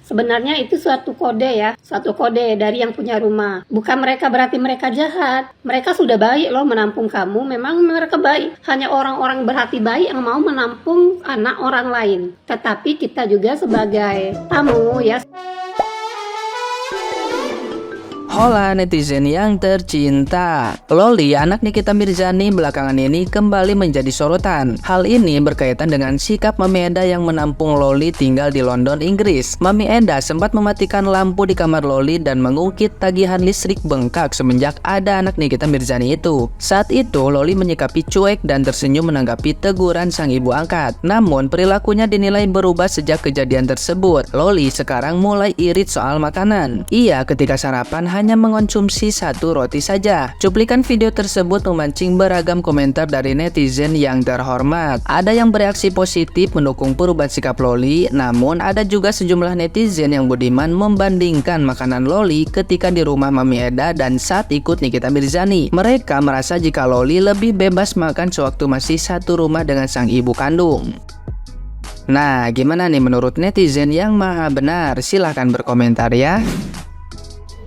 Sebenarnya itu suatu kode ya, suatu kode dari yang punya rumah. Bukan mereka berarti mereka jahat. Mereka sudah baik loh menampung kamu, memang mereka baik. Hanya orang-orang berhati baik yang mau menampung anak orang lain. Tetapi kita juga sebagai tamu ya. Hola netizen yang tercinta, Loli anak Nikita Mirzani belakangan ini kembali menjadi sorotan. Hal ini berkaitan dengan sikap Mami Eda yang menampung Loli tinggal di London, Inggris. Mami Eda sempat mematikan lampu di kamar Loli dan mengungkit tagihan listrik bengkak semenjak ada anak Nikita Mirzani itu. Saat itu Loli menyikapi cuek dan tersenyum menanggapi teguran sang ibu angkat. Namun perilakunya dinilai berubah sejak kejadian tersebut. Loli sekarang mulai irit soal makanan. Ia ketika sarapan hanya mengonsumsi satu roti saja. Cuplikan video tersebut memancing beragam komentar dari netizen yang terhormat. Ada yang bereaksi positif mendukung perubahan sikap Loli, namun ada juga sejumlah netizen yang budiman membandingkan makanan Loli ketika di rumah Mami Eda dan saat ikut Nikita Mirzani. Mereka merasa jika Loli lebih bebas makan sewaktu masih satu rumah dengan sang ibu kandung. Nah, gimana nih menurut netizen yang maha benar? Silahkan berkomentar ya.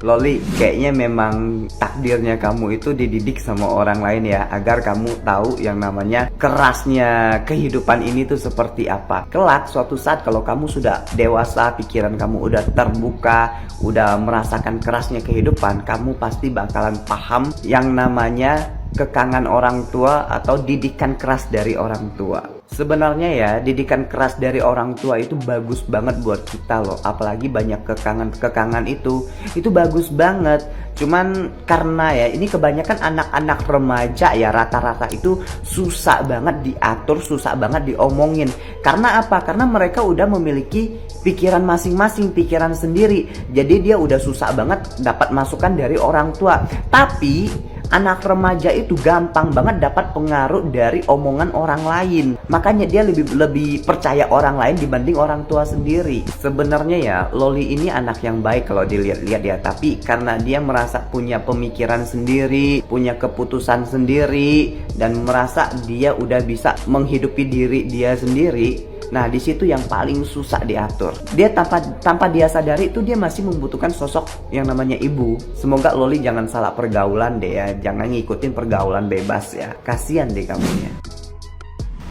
Loli, kayaknya memang takdirnya kamu itu dididik sama orang lain ya, agar kamu tahu yang namanya kerasnya kehidupan ini tuh seperti apa. Kelak suatu saat kalau kamu sudah dewasa, pikiran kamu udah terbuka, udah merasakan kerasnya kehidupan, kamu pasti bakalan paham yang namanya kekangan orang tua atau didikan keras dari orang tua. Sebenarnya ya, didikan keras dari orang tua itu bagus banget buat kita loh. Apalagi banyak kekangan itu bagus banget. Cuman karena ya ini kebanyakan anak-anak remaja ya, rata-rata itu susah banget diatur, susah banget diomongin. Karena apa? Karena mereka udah memiliki pikiran masing-masing, pikiran sendiri. Jadi dia udah susah banget dapat masukan dari orang tua. Tapi anak remaja itu gampang banget dapat pengaruh dari omongan orang lain. Makanya dia lebih percaya orang lain dibanding orang tua sendiri. Sebenarnya ya, Loli ini anak yang baik kalau dilihat-lihat ya. Tapi karena dia merasa punya pemikiran sendiri, punya keputusan sendiri, dan merasa dia udah bisa menghidupi diri dia sendiri. Nah, di situ yang paling susah diatur. Dia tanpa dia sadari itu dia masih membutuhkan sosok yang namanya ibu. Semoga Loli jangan salah pergaulan deh ya, jangan ngikutin pergaulan bebas ya. Kasian deh kamu ya.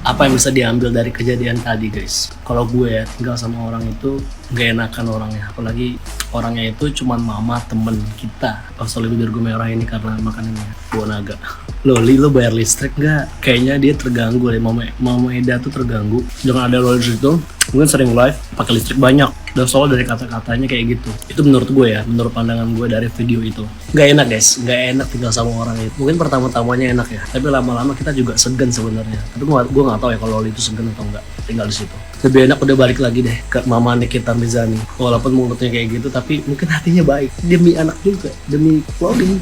Apa yang bisa diambil dari kejadian tadi guys? Kalau gue ya tinggal sama orang itu gak enakan orangnya, apalagi orangnya itu cuman mama temen kita. Pas lebih biar gue merah ini karena makanannya buah naga. Loli, lo bayar listrik gak? Kayaknya dia terganggu deh, mama Eda tuh terganggu. Jangan ada Loli situ, mungkin sering live pakai listrik banyak. Dan soal dari kata-katanya kayak gitu. Itu menurut gue ya, menurut pandangan gue dari video itu. Gak enak guys, gak enak tinggal sama orang itu. Mungkin pertama-tamanya enak ya, tapi lama-lama kita juga segan sebenarnya. Tapi gue gak tahu ya kalau Loli itu segan atau enggak tinggal di situ. Lebih enak udah balik lagi deh ke mama Nikita Mirzani. Walaupun mulutnya kayak gitu, tapi mungkin hatinya baik. Demi anak juga, demi Loli.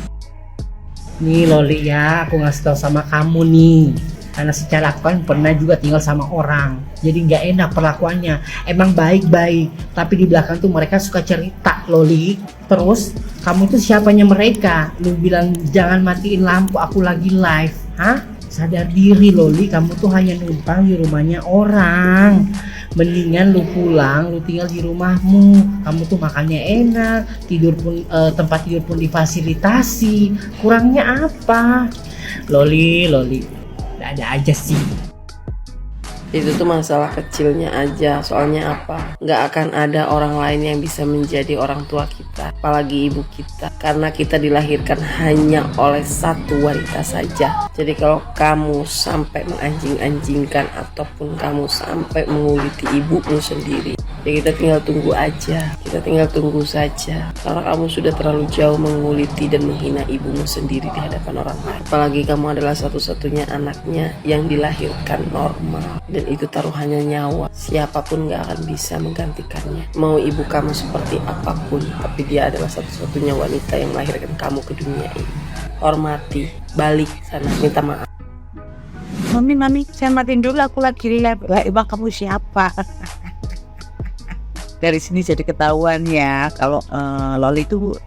Nih Loli ya, aku ngasih tau sama kamu nih. Karena secara aku kan pernah juga tinggal sama orang. Jadi nggak enak perlakuannya. Emang baik-baik, tapi di belakang tuh mereka suka cerita Loli. Terus kamu tuh siapanya mereka? Lu bilang jangan matiin lampu, aku lagi live. Hah? Sadar diri Loli, kamu tuh hanya numpang di rumahnya orang. Mendingan lu pulang, lu tinggal di rumahmu. Kamu tuh makannya enak, tidur pun tempat tidur pun difasilitasi. Kurangnya apa? Loli, ada aja sih. Itu tuh masalah kecilnya aja. Soalnya apa? Nggak akan ada orang lain yang bisa menjadi orang tua kita, apalagi ibu kita, karena kita dilahirkan hanya oleh satu wanita saja. Jadi kalau kamu sampai menganjing-anjingkan ataupun kamu sampai menguliti ibumu sendiri, ya kita tinggal tunggu aja. Kita tinggal tunggu saja, karena kamu sudah terlalu jauh menguliti dan menghina ibumu sendiri di hadapan orang lain. Apalagi kamu adalah satu-satunya anaknya yang dilahirkan normal, dan itu taruhannya nyawa. Siapapun gak akan bisa menggantikannya. Mau ibu kamu seperti apapun, tapi dia adalah satu-satunya wanita yang melahirkan kamu ke dunia ini. Hormati, balik sana, minta maaf. Mami, saya matiin dulu, aku lagi live. Lah, emang kamu siapa? Dari sini jadi ketahuan ya kalau Loli itu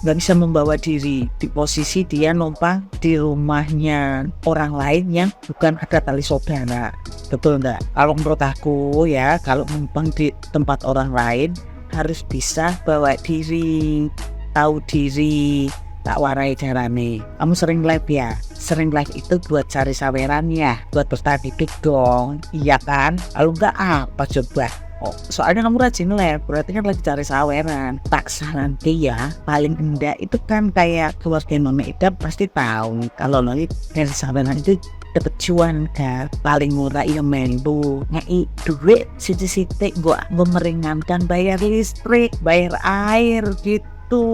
nggak bisa membawa diri di posisi dia numpang di rumahnya orang lain yang bukan ada tali saudara. Betul nggak? Kalau menurut aku ya, kalau numpang di tempat orang lain harus bisa bawa diri, tahu diri, tak warai carane. Kamu sering live ya? Sering live itu buat cari saweran ya, buat bertahan hidup dong, iya kan? Kalau enggak apa coba? Oh, soalnya kamu rajin live, berarti kan lagi cari saweran. Tak saran ya, paling enggak itu kan kayak keluarga Mama Ida pasti tahu kalau lagi cari saweran itu dapat cuan kan. Paling murah ya melu ngai duit sitik-sitik gua meringankan bayar listrik, bayar air gitu.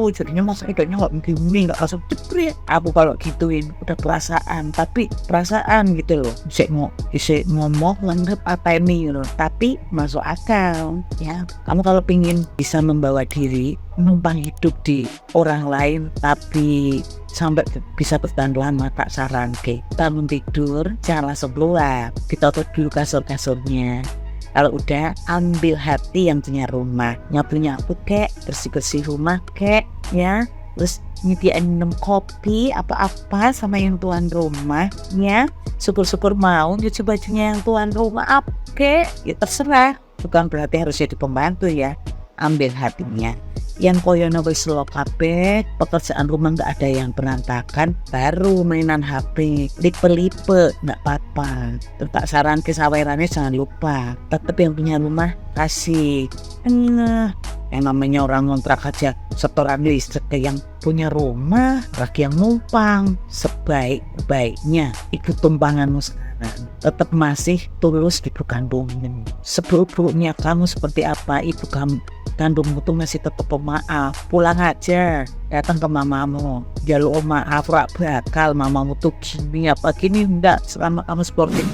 Jadinya masa idenya nggak begini, nggak langsung jepret. Aku kalau gituin udah perasaan, tapi perasaan gitu loh. Bisa ngomong lengkap apa ini loh, tapi masuk akal ya. Kamu kalau pingin bisa membawa diri, numpang hidup di orang lain, tapi sampai bisa bertahan lama, tak saran ke bangun tidur jangan langsung keluar, ditutup dulu kasur-kasurnya. Kalau udah ambil hati yang punya rumah, nyapu kek, bersih rumah kek ya, terus nyediain minum kopi apa-apa sama yang tuan rumah ya. Syukur-syukur mau nyuci bajunya yang tuan rumah apa kek, ya terserah. Bukan berarti harus jadi pembantu ya. Ambil hatinya. Yang koyono wis lo kabeh, pekerjaan rumah nggak ada yang berantakan, baru mainan HP, lipe-lipe nggak apa-apa. Tak saran ke sawerannya jangan lupa, tetap yang punya rumah kasih. Yang namanya orang ngontrak aja setoran listrik ke yang punya rumah, lagi yang numpang. Sebaik-baiknya ikut tumpanganmu sekarang, tetap masih tulus ibu kandungmu. Seburuk-buruknya kamu seperti apa, ibu kandungmu tuh masih tetap pemaaf. Pulang aja, datang ke mamamu, jaluk maaf, rak bakal mamamu tuh gini apa gini, enggak selama kamu sportif.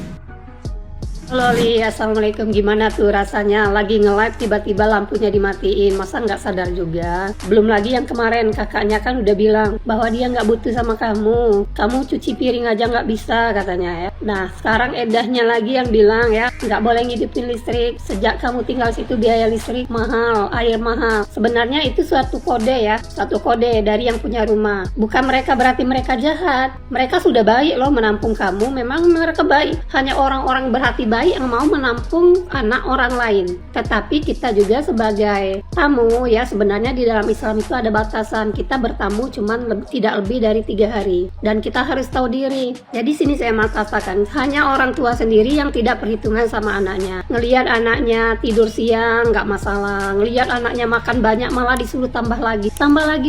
Halo Li, assalamualaikum. Gimana tuh rasanya lagi nge-live tiba-tiba lampunya dimatiin, masa nggak sadar juga? Belum lagi yang kemarin kakaknya kan udah bilang bahwa dia nggak butuh sama kamu cuci piring aja nggak bisa katanya ya. Nah sekarang edahnya lagi yang bilang ya nggak boleh ngidupin listrik, sejak kamu tinggal situ biaya listrik mahal, air mahal. Sebenarnya itu suatu kode ya, suatu kode dari yang punya rumah. Bukan mereka berarti mereka jahat, mereka sudah baik loh menampung kamu, memang mereka baik. Hanya orang-orang berhati baik yang mau menampung anak orang lain. Tetapi kita juga sebagai tamu ya, sebenarnya di dalam Islam itu ada batasan. Kita bertamu cuman tidak lebih dari 3 hari dan kita harus tahu diri. Jadi sini saya mengatakan hanya orang tua sendiri yang tidak perhitungan sama anaknya. Ngelihat anaknya tidur siang nggak masalah, ngelihat anaknya makan banyak malah disuruh tambah lagi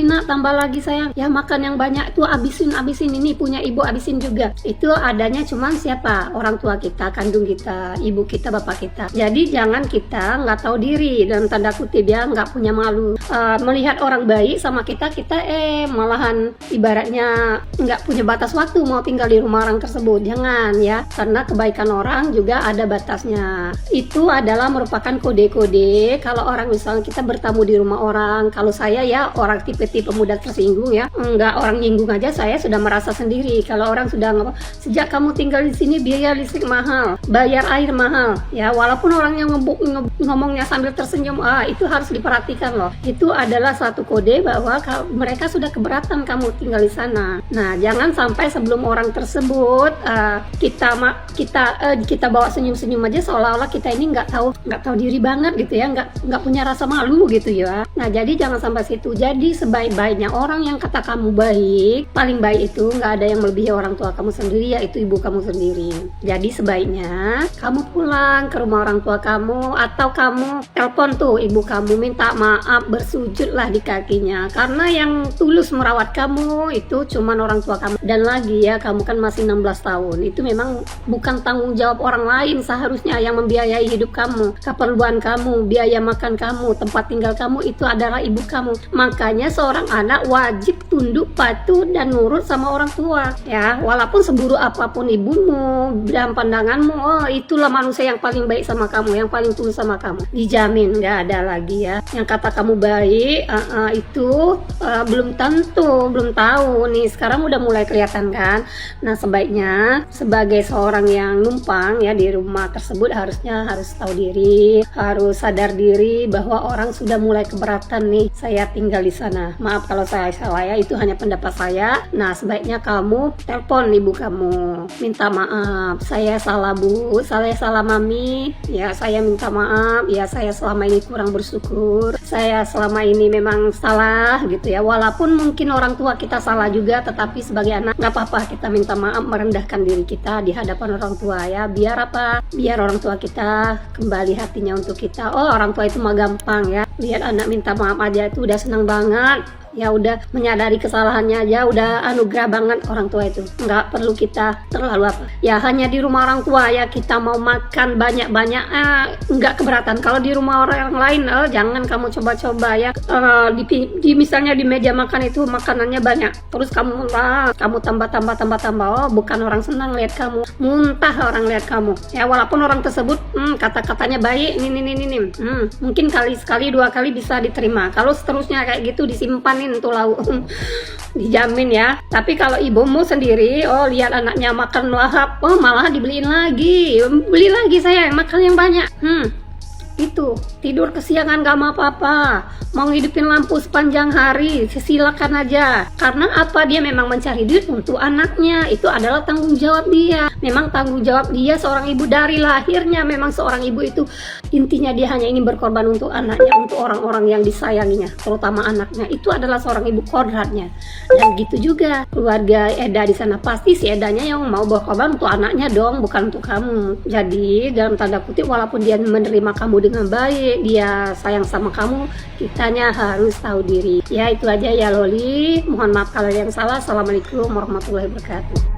nak, tambah lagi sayang ya, makan yang banyak tuh abisin ini punya ibu abisin juga. Itu adanya cuman siapa? Orang tua kita, kandung kita, ibu kita, bapak kita. Jadi jangan kita nggak tahu diri dalam tanda kutip ya, nggak punya malu melihat orang baik sama kita malahan ibaratnya nggak punya batas waktu mau tinggal di rumah orang tersebut. Jangan ya, karena kebaikan orang juga ada batasnya. Itu adalah merupakan kode-kode kalau orang misalnya kita bertamu di rumah orang. Kalau saya ya orang tipe-tipe mudah tersinggung ya, nggak orang nyinggung aja saya sudah merasa sendiri. Kalau orang sudah sejak kamu tinggal di sini biaya listrik mahal, bayar air mahal ya, walaupun orang yang ngomongnya sambil tersenyum, itu harus diperhatikan loh. Itu adalah satu kode bahwa mereka sudah keberatan kamu tinggal di sana. Nah jangan sampai sebelum orang tersebut kita bawa senyum-senyum aja seolah-olah kita ini nggak tahu diri banget gitu ya, nggak punya rasa malu gitu ya. Nah jadi jangan sampai situ. Jadi sebaik-baiknya orang yang kata kamu baik, paling baik itu nggak ada yang melebihi orang tua kamu sendiri, yaitu ibu kamu sendiri. Jadi sebaiknya kamu pulang ke rumah orang tua kamu, atau kamu telepon tuh ibu kamu, minta maaf, bersujudlah di kakinya, karena yang tulus merawat kamu itu cuman orang tua kamu. Dan lagi ya, kamu kan masih 16 tahun, itu memang bukan tanggung jawab orang lain seharusnya yang membiayai hidup kamu, keperluan kamu, biaya makan kamu, tempat tinggal kamu, itu adalah ibu kamu. Makanya seorang anak wajib tunduk, patuh, dan nurut sama orang tua ya, walaupun seburuk apapun ibumu dalam pandanganmu, itulah manusia yang paling baik sama kamu, yang paling tulus sama kamu. Dijamin nggak ada lagi ya yang kata kamu baik, itu belum tentu, belum tahu nih, sekarang udah mulai kelihatan kan. Nah sebaiknya sebagai seorang yang numpang ya di rumah tersebut harus tahu diri, harus sadar diri bahwa orang sudah mulai keberatan nih saya tinggal di sana. Maaf kalau saya salah ya, itu hanya pendapat saya. Nah sebaiknya kamu telepon ibu kamu, minta maaf, saya salah bu, saya salah mami, ya saya minta maaf, ya saya selama ini kurang bersyukur, saya selama ini memang salah gitu ya. Walaupun mungkin orang tua kita salah juga, tetapi sebagai anak nggak apa-apa kita minta maaf, merendahkan diri kita di hadapan orang tua ya. Biar apa? Biar orang tua kita kembali hatinya untuk kita. Oh, orang tua itu mah gampang ya. Lihat anak minta maaf aja itu udah senang banget. Ya udah menyadari kesalahannya aja udah anugerah banget orang tua itu. Nggak perlu kita terlalu apa ya, hanya di rumah orang tua ya kita mau makan banyak-banyak nggak keberatan. Kalau di rumah orang lain jangan kamu coba-coba ya. Misalnya di meja makan itu makanannya banyak, terus kamu tambah. Oh, bukan orang senang lihat kamu, muntah orang lihat kamu ya. Walaupun orang tersebut kata-katanya baik nih, mungkin sekali dua kali bisa diterima. Kalau seterusnya kayak gitu disimpan tuh lauk dijamin ya. Tapi kalau ibumu sendiri lihat anaknya makan lahap, malah dibeliin lagi, beli lagi sayang, makan yang banyak. Itu tidur kesiangan gak mau apa-apa, mau ngidupin lampu sepanjang hari silakan aja. Karena apa? Dia memang mencari duit untuk anaknya, itu adalah tanggung jawab dia. Memang tanggung jawab dia seorang ibu dari lahirnya. Memang seorang ibu itu intinya dia hanya ingin berkorban untuk anaknya, untuk orang-orang yang disayanginya, terutama anaknya. Itu adalah seorang ibu kodratnya. Dan gitu juga keluarga Eda di sana, pasti si Edanya yang mau berkorban untuk anaknya dong, bukan untuk kamu. Jadi dalam tanda kutip, walaupun dia menerima kamu dengan baik, dia sayang sama kamu, kitanya harus tahu diri ya. Itu aja ya Loli, mohon maaf kalau ada yang salah. Assalamualaikum warahmatullahi wabarakatuh.